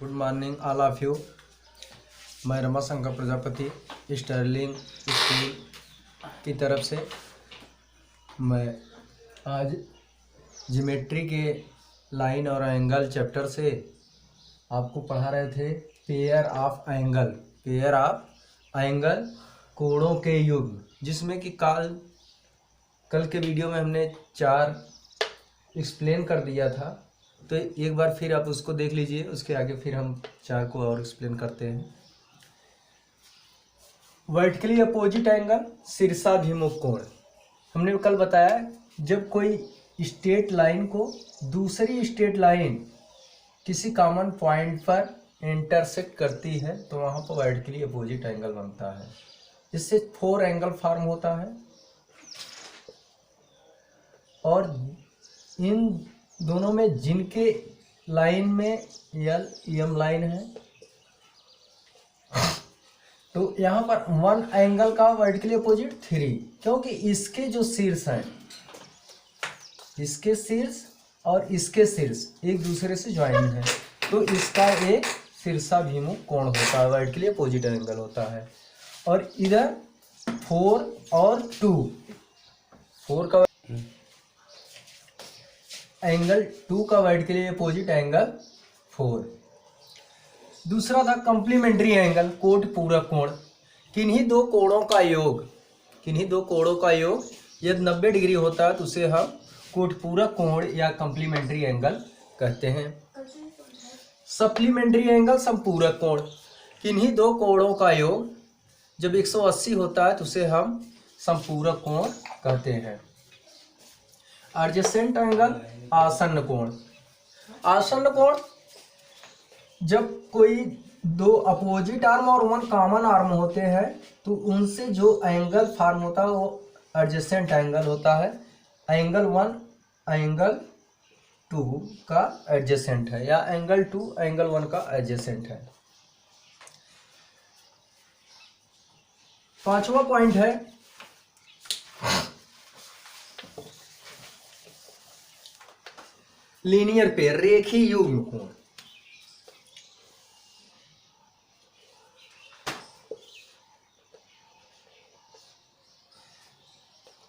Good morning all of you. मैं Ramashankar Prajapati Stirling school की तरफ से मैं आज ज्योमेट्री के लाइन और एंगल चैप्टर से आपको पढ़ा रहे थे पेयर ऑफ एंगल कोणों के युग्म, जिसमें कि कल के वीडियो में हमने 4 एक्सप्लेन कर दिया था। तो एक बार फिर आप उसको देख लीजिए, उसके आगे फिर हम 4 को और एक्सप्लेन करते हैं। वर्टिकली अपोजिट एंगल शीर्षाभिमुख कोण। हमने कल बताया जब कोई स्ट्रेट लाइन को दूसरी स्ट्रेट लाइन किसी कॉमन पॉइंट पर इंटरसेक्ट करती है तो वहाँ पर वर्टिकली अपोजिट एंगल बनता है। इससे 4 एंगल फॉर्म होता है और इन दोनों में जिनके लाइन में एल एम लाइन है तो यहाँ पर 1 एंगल का वर्टिकली अपोजिट 3, क्योंकि इसके जो शीर्ष हैं, इसके शीर्ष और इसके शीर्ष एक दूसरे से ज्वाइन है, तो इसका एक शीर्षाभिमुख कोण होता है, वर्टिकली अपोजिट एंगल होता है। और इधर 4 और 2, 4 का एंगल 2 का वर्टिकली अपोजिट एंगल 4। दूसरा था कॉम्प्लीमेंट्री एंगल, कोट पूरक कोण। किन्हीं दो कोणों का योग यदि 90 डिग्री होता है तो उसे हम कोट पूरक कोण या कॉम्प्लीमेंट्री एंगल कहते हैं। सप्लीमेंट्री एंगल संपूरक कोण। किन्हीं दो कोणों का योग जब 180 होता है तो उसे हम संपूरक कोण कहते हैं। एडजेसेंट एंगल आसन्न कोण। आसन्न कोण जब कोई 2 अपोजिट आर्म और 1 कॉमन आर्म होते हैं तो उनसे जो एंगल फॉर्म होता है वो एडजेसेंट एंगल होता है। एंगल 1 एंगल 2 का एडजेसेंट है या एंगल 2 एंगल 1 का एडजेसेंट है। 5वां पॉइंट है लीनियर पेयर, रेखीय युग्म कोण।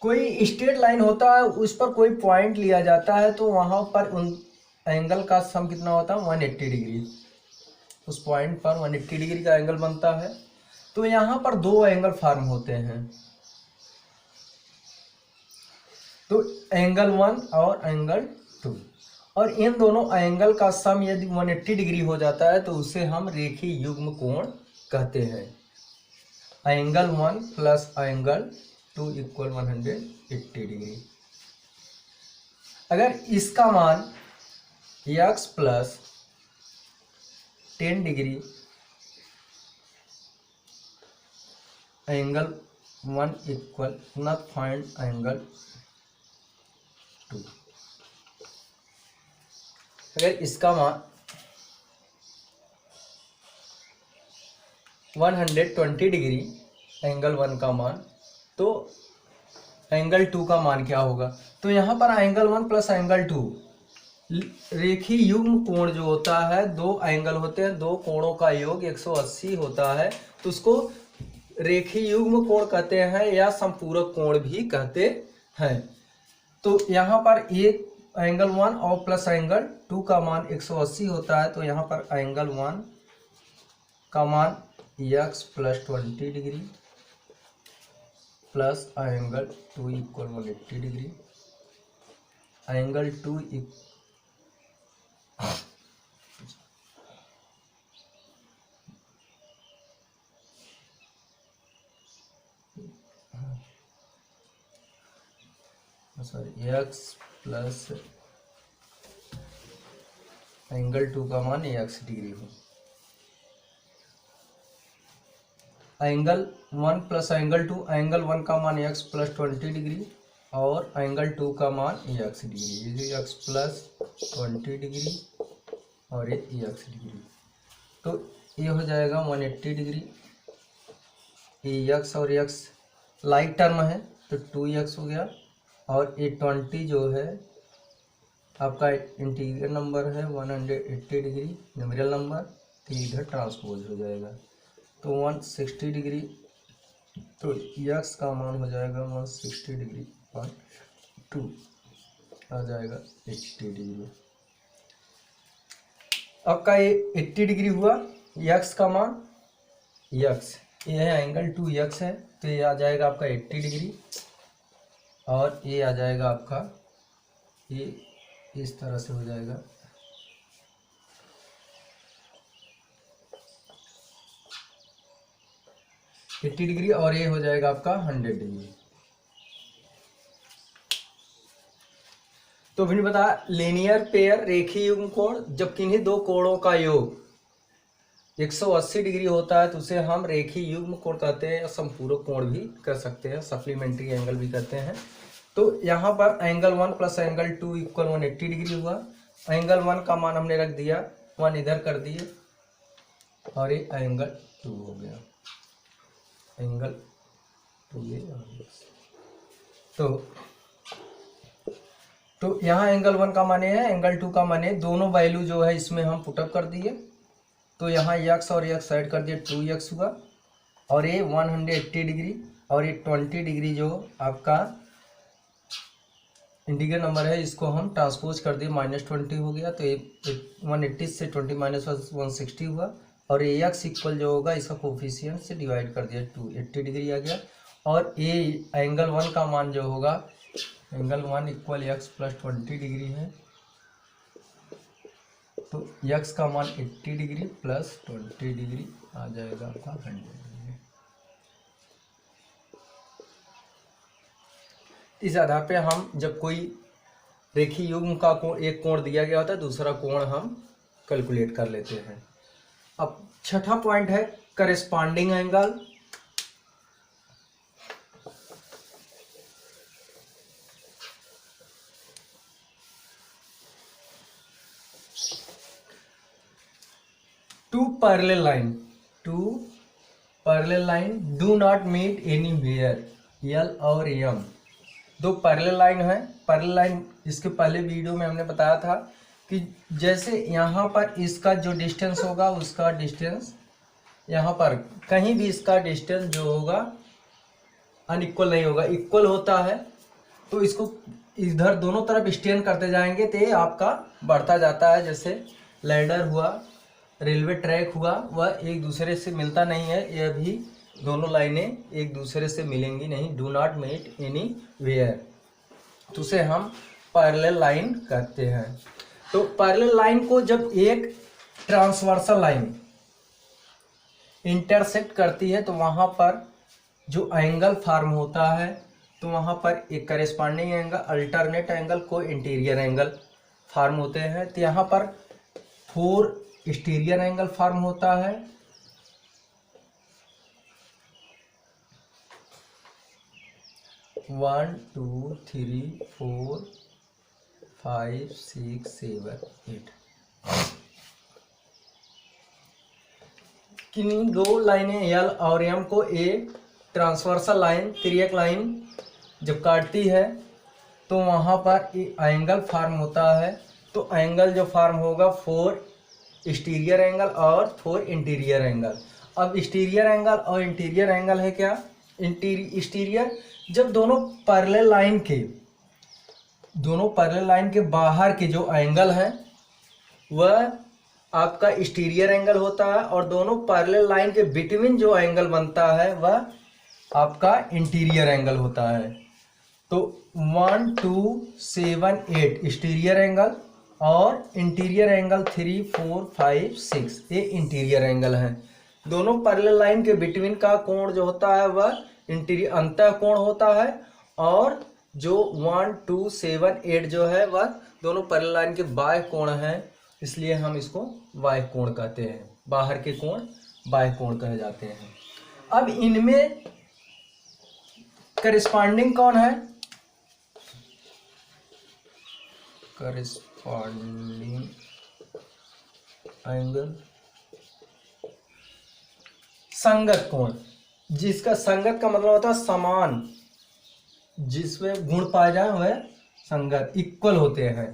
कोई स्ट्रेट लाइन होता है, उस पर कोई पॉइंट लिया जाता है तो वहां पर उन एंगल का सम कितना होता है 180 डिग्री। उस पॉइंट पर 180 डिग्री का एंगल बनता है। तो यहां पर 2 एंगल फॉर्म होते हैं, तो एंगल 1 और एंगल 2, और इन दोनों एंगल का सम यदि 180 डिग्री हो जाता है तो उसे हम रेखीय युग्म कोण कहते हैं। Angle 1 plus angle 2 equal 180 degree. अगर इसका मान x plus 10 degree angle 1 equal not find angle 2। अगर इसका मान 120 डिग्री एंगल 1 का मान, तो एंगल 2 का मान क्या होगा? तो यहाँ पर एंगल 1 प्लस एंगल 2 रेखीय युग्म कोण जो होता है, 2 एंगल होते हैं, 2 कोणों का योग 180 होता है, तो उसको रेखीय युग्म कोण कहते हैं या संपूरक कोण भी कहते हैं। तो यहाँ पर एक एंगल 1 और प्लस एंगल 2 का मान 180 होता है, तो यहाँ पर एंगल 1 का मान x plus 20 degree plus angle 2 equal 180 degree. Angle 2 x plus angle 2 का मान x डिग्री हो। एंगल 1 प्लस एंगल 2, एंगल 1 का मान x प्लस 20 डिग्री और एंगल 2 का मान x डिग्री, ये x प्लस 20 डिग्री और ये x डिग्री, तो ये हो जाएगा 180 डिग्री। ये x और x लाइक टर्म है तो 2x हो गया, और ये 20 जो है आपका इंटीरियर नंबर है 180 डिग्री न्यूमेरिकल नंबर, तो इधर ट्रांसपोज हो जाएगा तो 160 डिग्री, तो यक्स का मान हो जाएगा 160 डिग्री और 2 आ जाएगा 80 डिग्री। आपका ये 80 डिग्री हुआ, यक्स का मान, यक्स ये है एंगल 2 यक्स है, तो ये आ जाएगा आपका 80 डिग्री और ये आ जाएगा आपका, ये इस तरह से हो जाएगा 80 डिग्री और ये हो जाएगा आपका 100 डिग्री। तो फिर बता लीनियर पेयर रेखीय युग्म कोण, जब किन्हीं दो कोणों का योग 180 डिग्री होता है तो उसे हम रेखीय युग्म कोण कहते हैं, या संपूरक कोण भी कर सकते हैं, सप्लीमेंट्री एंगल भी कहते हैं। तो यहाँ पर angle 1 plus angle 2 equal 180 degree हुआ। एंगल 1 का मान हमने रख दिया 1 इधर कर दिए और ये एंगल 2 हो गया, एंगल 2 ये। तो यहाँ एंगल 1 का माने है, एंगल 2 का माने, दोनों वैल्यू जो है इसमें हम पुटअप कर दिए। तो यहाँ यक्स और यक्स साइड कर दिए 2x हुआ और ये 180 डिग्री और ये 20 डिग्री जो आपका इंटीग्रल नंबर है इसको हम ट्रांसपोज कर दिए, -20 हो गया। तो ये 180 से 20 माइनस 160 हुआ और ये एक्स इक्वल जो होगा इसका कोफिशिएंट से डिवाइड कर दिया 280 डिग्री आ गया। और ये एंगल 1 का मान जो होगा, angle 1 equal x plus 20 degree है, तो एक्स का मान 80 डिग्री प्लस 20 डिग्री आ जाएगा आपका 100 डिग्री। इस आधार पे हम जब कोई रेखीय युग्म का कोण, एक कोण दिया गया होता है, दूसरा कोण हम कैलकुलेट कर लेते हैं। अब छठा पॉइंट है corresponding angle. Two parallel line do not meet anywhere, L और एम दो पैरेलल लाइन है। पैरेलल लाइन इसके पहले वीडियो में हमने बताया था कि जैसे यहाँ पर इसका जो डिस्टेंस होगा उसका डिस्टेंस यहाँ पर कहीं भी इसका डिस्टेंस जो होगा अनइक्वल नहीं होगा, इक्वल होता है। तो इसको इधर दोनों तरफ एक्सटेंड करते जाएंगे तो ये आपका बढ़ता जाता है। जैसे लैडर हुआ, रेलवे ट्रैक हुआ, वह एक दूसरे से मिलता नहीं है, यह भी दोनों लाइनें एक दूसरे से मिलेंगी नहीं, do not meet anywhere, तो उसे हम पैरेलल लाइन कहते हैं। तो पैरेलल लाइन को जब एक ट्रांसवर्सल लाइन इंटरसेक्ट करती है तो वहाँ पर जो एंगल फॉर्म होता है, तो वहाँ पर एक करेस्पॉन्डिंग एंगल, अल्टरनेट एंगल, को इंटीरियर एंगल फॉर्म होते हैं। तो यहाँ पर 4 एक्सटीरियर एंगल फॉर्म होता है, 1 2 3 4 5 6 7 8। किन्हीं दो लाइनें एल और एम को एक ट्रांसवर्सल लाइन, तिर्यक लाइन जब काटती है तो वहाँ पर एंगल फॉर्म होता है। तो एंगल जो फॉर्म होगा 4 एक्सटीरियर एंगल और 4 इंटीरियर एंगल। अब एक्सटीरियर एंगल और इंटीरियर एंगल है क्या, एक्सटीरियर जब दोनों पैरेलल लाइन के बाहर के जो एंगल है वह आपका एक्सटीरियर एंगल होता है, और दोनों पैरेलल लाइन के बिटवीन जो एंगल बनता है वह आपका इंटीरियर एंगल होता है। तो 1 2 7 8 एक्सटीरियर एंगल और इंटीरियर एंगल 3 4 5 6 ये इंटीरियर एंगल है। दोनों पैरेलल लाइन के बिटवीन का कोण जो होता है वह इंटीरियर अंतः कोण होता है, और जो 1 2 7 8 जो है वह दोनों पैरेलल लाइन के बाह्य कोण है, इसलिए हम इसको बाह्य कोण कहते हैं। बाहर के कोण बाह्य कोण कहे जाते हैं। अब इनमें करेस्पॉन्डिंग कौन है, करेस्पॉन्डिंग एंगल संगत कोण, जिसका संगत का मतलब होता है समान, जिसमें गुण पाए जाए वह संगत, इक्वल होते हैं।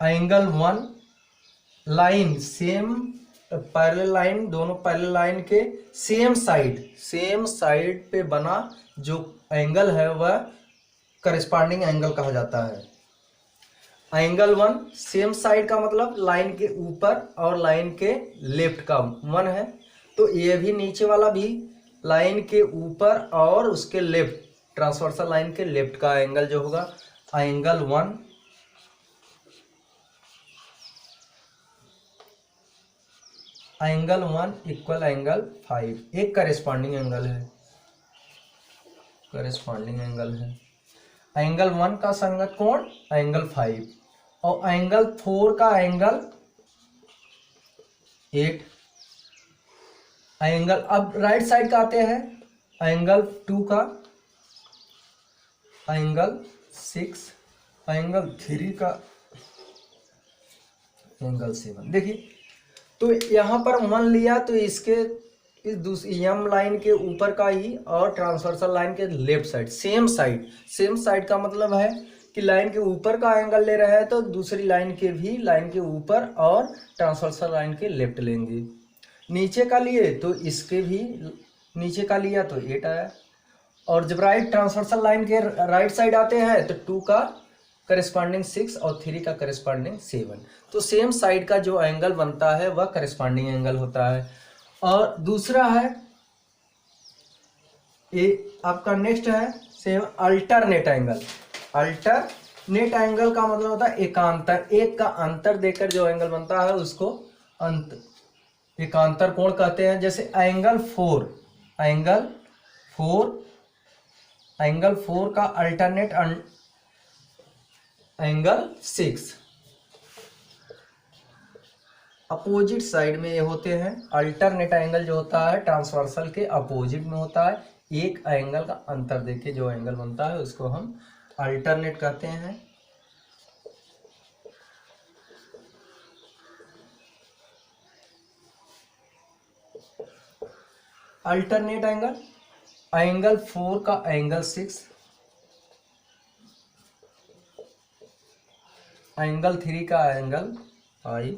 Angle one line same parallel line, दोनों पैरेलल लाइन के सेम साइड पे बना जो एंगल है वह करस्पॉन्डिंग एंगल कहा जाता है। एंगल वन सेम साइड का मतलब लाइन के ऊपर और लाइन के लेफ्ट का वन है, तो ये भी नीचे वाला भी लाइन के ऊपर और उसके लेफ्ट ट्रांसवर्सल लाइन के लेफ्ट का एंगल जो होगा एंगल वन इक्वल एंगल 5 एक करेस्पॉन्डिंग एंगल है, एंगल वन का संगत कोण एंगल 5 और एंगल 4 का एंगल 8। एंगल अब राइट साइड का आते हैं, एंगल 2 का एंगल 6, एंगल 3 का एंगल 7। देखिए तो यहाँ पर 1 लिया तो इसके इस दूसरी एम लाइन के ऊपर का ही और ट्रांसवर्सल लाइन के लेफ्ट साइड सेम साइड का मतलब है कि लाइन के ऊपर का एंगल ले रहा है तो दूसरी लाइन के भी लाइन के ऊपर और ट्रांसवर्सल लाइन के लेफ्ट लेंगे। नीचे का लिए तो इसके भी नीचे का लिया तो 8 आया, और जब राइट ट्रांसवर्सल लाइन के राइट साइड आते हैं तो 2 का करेस्पॉन्डिंग 6 और 3 का करेस्पॉन्डिंग 7। तो सेम साइड का जो एंगल बनता है वह करेस्पॉन्डिंग एंगल होता है। और दूसरा है ये आपका नेक्स्ट है same alternate angle. Alternate angle का मतलब होता है एकांतर, एक का अंतर देकर जो एंगल बनता है उसको एकांतर कोण कहते हैं। जैसे एंगल 4 का अल्टरनेट एंगल 6 अपोजिट साइड में ये होते हैं। अल्टरनेट एंगल जो होता है ट्रांसवर्सल के अपोजिट में होता है, एक एंगल का अंतर देके जो एंगल बनता है उसको हम अल्टरनेट कहते हैं। अल्टरनेट एंगल 4 का एंगल 6, एंगल 3 का एंगल 5,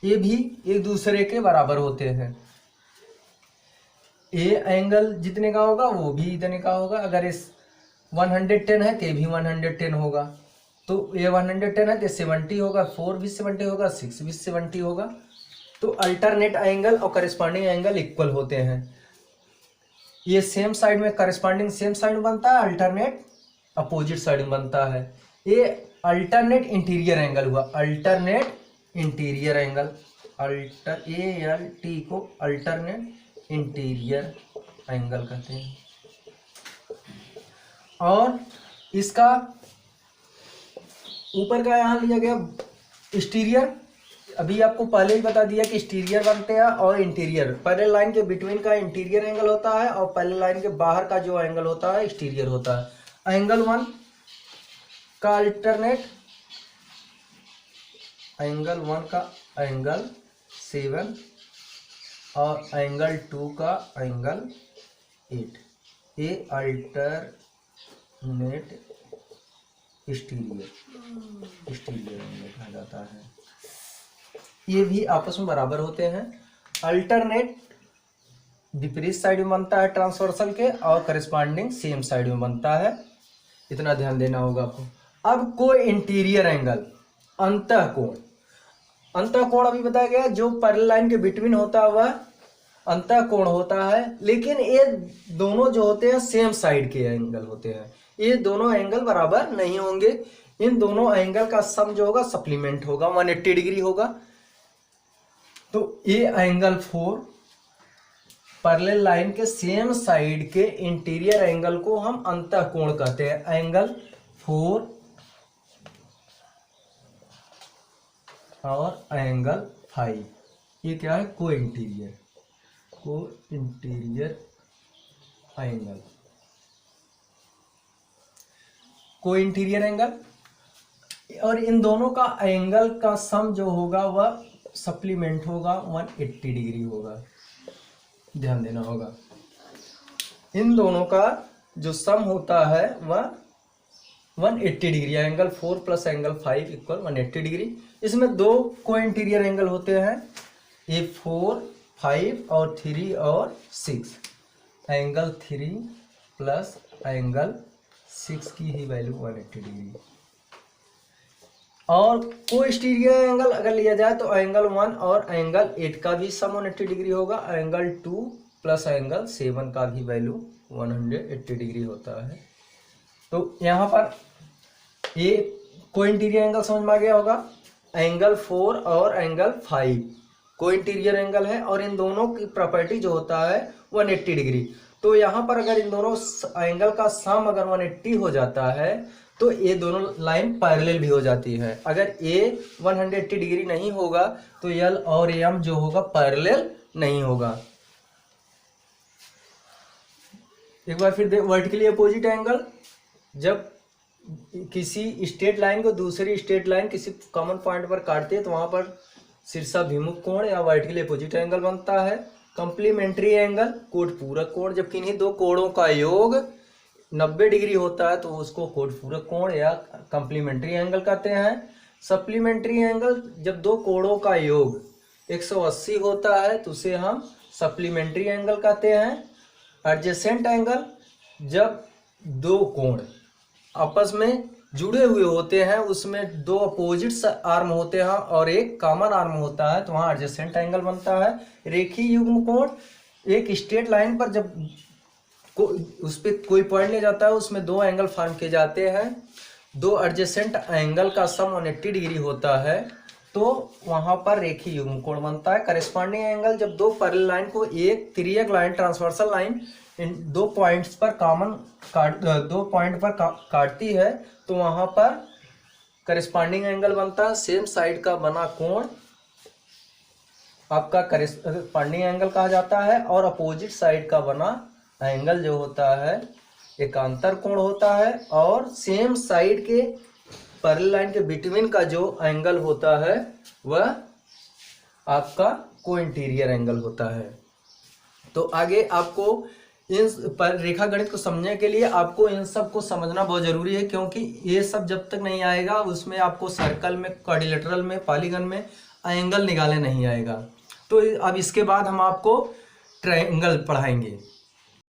ये भी एक दूसरे के बराबर होते हैं। ये एंगल जितने का होगा वो भी इतने का होगा। अगर इस 110 है तो ये भी 110 होगा, तो ये 110 है तो 70 होगा, 4 भी 70 होगा, 6 भी 70 होगा। तो अल्टरनेट एंगल और करेस्पॉन्डिंग एंगल इक्वल होते हैं। ये सेम साइड में करेस्पॉन्डिंग सेम साइड में बनता है, अल्टरनेट अपोजिट साइड में बनता है। ये अल्टरनेट इंटीरियर एंगल हुआ, अल्टरनेट इंटीरियर एंगल, ALT को अल्टरनेट इंटीरियर एंगल कहते हैं। और इसका ऊपर का यहाँ लिया गया एक्सटीरियर, अभी आपको पहले ही बता दिया कि एक्सटीरियर बनते हैं और इंटीरियर। पहले लाइन के बिटवीन का इंटीरियर एंगल होता है और पहले लाइन के बाहर का जो एंगल होता है एक्सटीरियर होता है। एंगल 1 का अल्टरनेट एंगल 1 का एंगल 7 और एंगल 2 का एंगल 8, ये अल्टरनेट एक्सटीरियर एंगल कहा जाता है। ये भी आपस में बराबर होते हैं। अल्टरनेट विपरीत साइड में बनता है ट्रांसवर्सल के और करेस्पॉन्डिंग सेम साइड में बनता है, इतना ध्यान देना होगा आपको। अब कोई इंटीरियर एंगल अंतःकोण अभी बताया गया जो पैरेलल लाइन के बिटवीन होता है वह अंतःकोण होता है, लेकिन ये दोनों जो होते हैं सेम साइड के एंगल होते हैं, ये दोनों एंगल बराबर नहीं होंगे। इन दोनों एंगल का सम जो होगा सप्लीमेंट होगा, 180 डिग्री होगा। तो ये एंगल 4 पैरेलल लाइन के सेम साइड के इंटीरियर एंगल को हम अंतःकोण कहते हैं। एंगल 4 और एंगल 5 ये क्या है, को इंटीरियर एंगल, को इंटीरियर एंगल। और इन दोनों का एंगल का सम जो होगा वह सप्लीमेंट होगा, 180 डिग्री होगा, ध्यान देना होगा। इन दोनों का जो सम होता है वह 180 degree. Angle 4 plus angle 5 equal 180 degree. इसमें दो को इंटीरियर एंगल होते हैं, ये 4, 5 और 3 और 6। एंगल 3 प्लस एंगल 6 की ही वैल्यू 180 डिग्री। और को एक्सटीरियर एंगल अगर लिया जाए तो एंगल 1 और एंगल 8 का भी सम 180 डिग्री होगा। एंगल 2 प्लस एंगल 7 का भी वैल्यू 180 डिग्री होता है। तो यहाँ पर ये को इंटीरियर एंगल समझ में आ गया होगा। एंगल 4 और एंगल 5 को इंटीरियर एंगल है और इन दोनों की प्रॉपर्टी जो होता है 180 डिग्री। तो यहाँ पर अगर इन दोनों एंगल का सम अगर 180 हो जाता है तो ये दोनों लाइन पैरेलल भी हो जाती है। अगर ए 180 डिग्री नहीं होगा तो यल और एम जो होगा पैरेलल नहीं होगा। एक बार फिर वर्टिकली अपोजिट एंगल, जब किसी स्ट्रेट लाइन को दूसरी स्ट्रेट लाइन किसी कॉमन पॉइंट पर काटती है तो वहां पर शीर्षाभिमुख कोण या वर्टिकली अपोजिट एंगल बनता है। कंप्लीमेंट्री एंगल कोट पूरक कोण, जब किन्हीं दो कोणों का योग 90 डिग्री होता है तो उसको कोट पूरक कोण या कंप्लीमेंट्री एंगल कहते हैं। सप्लीमेंट्री एंगल, जब दो कोणों का योग 180 होता है तो उसे हम सप्लीमेंट्री एंगल कहते हैं। एडजेसेंट एंगल, जब दो कोण आपस में जुड़े हुए होते हैं, उसमें दो अपोजिट आर्म होते हैं और एक कॉमन आर्म होता है तो वहाँ एडजेसेंट एंगल बनता है। रेखीय युग्म कोण, एक स्ट्रेट लाइन पर जब उस पर कोई पॉइंट ले जाता है उसमें दो एंगल फॉर्म किए जाते हैं, दो एडजेसेंट एंगल का सम 180 डिग्री होता है तो वहां पर रेखीय युग्म कोण बनता है। करेस्पॉन्डिंग एंगल, जब दो पैरेलल लाइन को एक तिर्यक लाइन ट्रांसवर्सल लाइन इन दो पॉइंट पर काटती है तो वहां पर करेस्पॉन्डिंग एंगल बनता है। सेम साइड का बना कोण आपका करेस्पॉन्डिंग एंगल कहा जाता है और अपोजिट साइड का बना एंगल जो होता है एकांतर कोण होता है। और सेम साइड के पैरेलल लाइन के बिटवीन का जो एंगल होता है वह आपका को इंटीरियर एंगल होता है। तो आगे आपको इन रेखा गणित को समझने के लिए आपको इन सब को समझना बहुत जरूरी है, क्योंकि ये सब जब तक नहीं आएगा उसमें आपको सर्कल में, क्वाड्रिलेटरल में, पॉलीगन में एंगल निकाले नहीं आएगा। तो अब इसके बाद हम आपको ट्रायंगल पढ़ाएंगे।